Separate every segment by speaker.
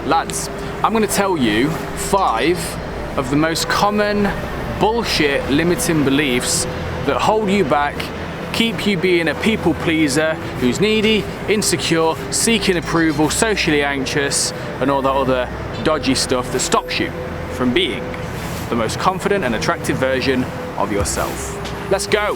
Speaker 1: Lads, I'm going to tell you 5 of the most common bullshit limiting beliefs that hold you back, keep you being a people pleaser who's needy, insecure, seeking approval, socially anxious, and all that other dodgy stuff that stops you from being the most confident and attractive version of yourself. Let's go!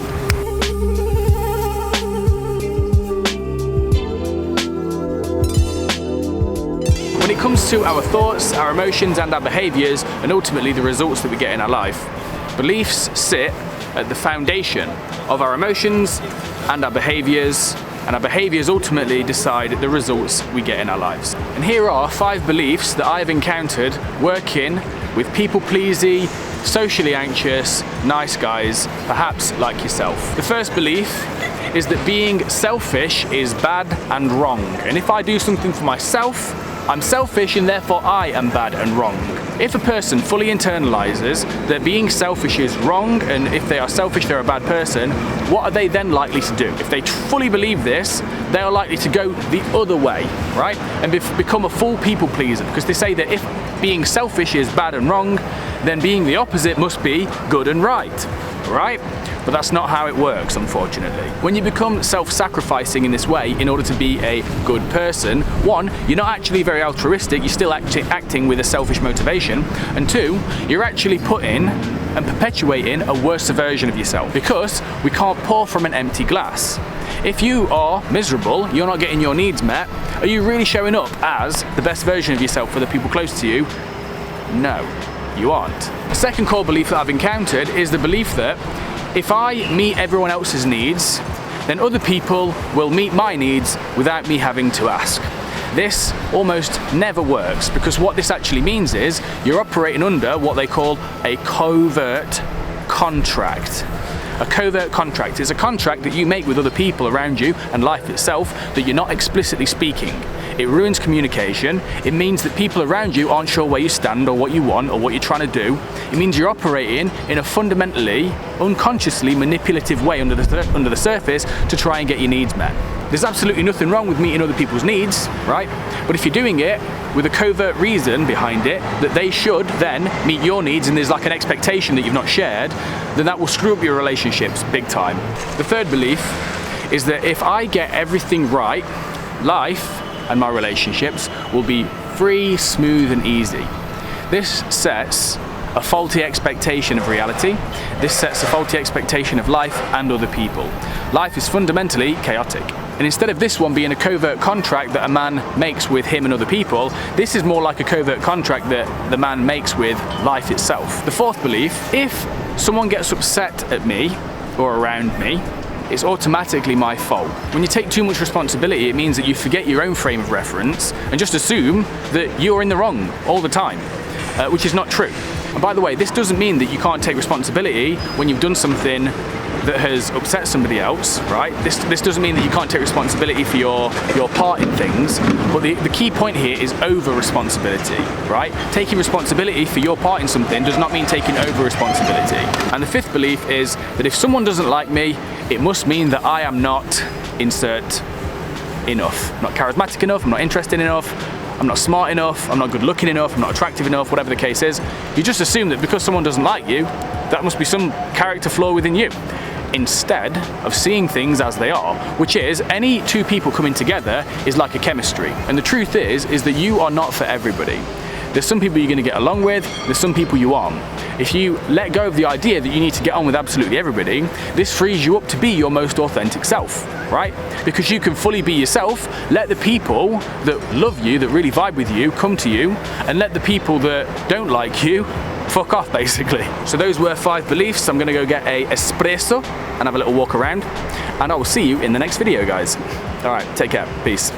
Speaker 1: When it comes to our thoughts, our emotions and our behaviours, and ultimately the results that we get in our life, beliefs sit at the foundation of our emotions and our behaviours ultimately decide the results we get in our lives. And here are 5 beliefs that I've encountered working with people-pleasy, socially anxious, nice guys, perhaps like yourself. The first belief is that being selfish is bad and wrong. And if I do something for myself, I'm selfish and therefore I am bad and wrong. If a person fully internalizes that being selfish is wrong, and if they are selfish they're a bad person, what are they then likely to do? If they fully believe this, they are likely to go the other way, right? And become a full people pleaser, because they say that if being selfish is bad and wrong, then being the opposite must be good and right, right? But that's not how it works, unfortunately. When you become self-sacrificing in this way in order to be a good person, 1, you're not actually very altruistic, you're still acting with a selfish motivation, and 2, you're actually putting and perpetuating a worse version of yourself, because we can't pour from an empty glass. If you are miserable, you're not getting your needs met, are you really showing up as the best version of yourself for the people close to you? No, you aren't. The second core belief that I've encountered is the belief that if I meet everyone else's needs, then other people will meet my needs without me having to ask. This almost never works, because what this actually means is you're operating under what they call a covert contract. A covert contract is a contract that you make with other people around you and life itself that you're not explicitly speaking. It ruins communication. It means that people around you aren't sure where you stand or what you want or what you're trying to do. It means you're operating in a fundamentally, unconsciously manipulative way under the surface to try and get your needs met. There's absolutely nothing wrong with meeting other people's needs, right? But if you're doing it with a covert reason behind it, that they should then meet your needs and there's like an expectation that you've not shared, then that will screw up your relationships big time. The third belief is that if I get everything right, life and my relationships will be free, smooth and easy. This sets a faulty expectation of reality. This sets a faulty expectation of life and other people. Life is fundamentally chaotic. And instead of this one being a covert contract that a man makes with him and other people, this is more like a covert contract that the man makes with life itself. The fourth belief, if someone gets upset at me or around me, it's automatically my fault. When you take too much responsibility, it means that you forget your own frame of reference and just assume that you're in the wrong all the time, which is not true. And by the way, this doesn't mean that you can't take responsibility when you've done something that has upset somebody else, right? This doesn't mean that you can't take responsibility for your part in things, but the key point here is over-responsibility, right? Taking responsibility for your part in something does not mean taking over-responsibility. And the fifth belief is that if someone doesn't like me, it must mean that I am not insert enough. I'm not charismatic enough, I'm not interesting enough, I'm not smart enough, I'm not good looking enough, I'm not attractive enough, whatever the case is. You just assume that because someone doesn't like you, that must be some character flaw within you, instead of seeing things as they are, which is any two people coming together is like a chemistry. And the truth is that you are not for everybody. There's some people you're going to get along with, there's some people you aren't. If you let go of the idea that you need to get on with absolutely everybody, this frees you up to be your most authentic self, right? Because you can fully be yourself, let the people that love you, that really vibe with you, come to you, and let the people that don't like you fuck off, basically. So those were 5 beliefs. I'm going to go get a espresso and have a little walk around, and I will see you in the next video, guys. All right, take care. Peace.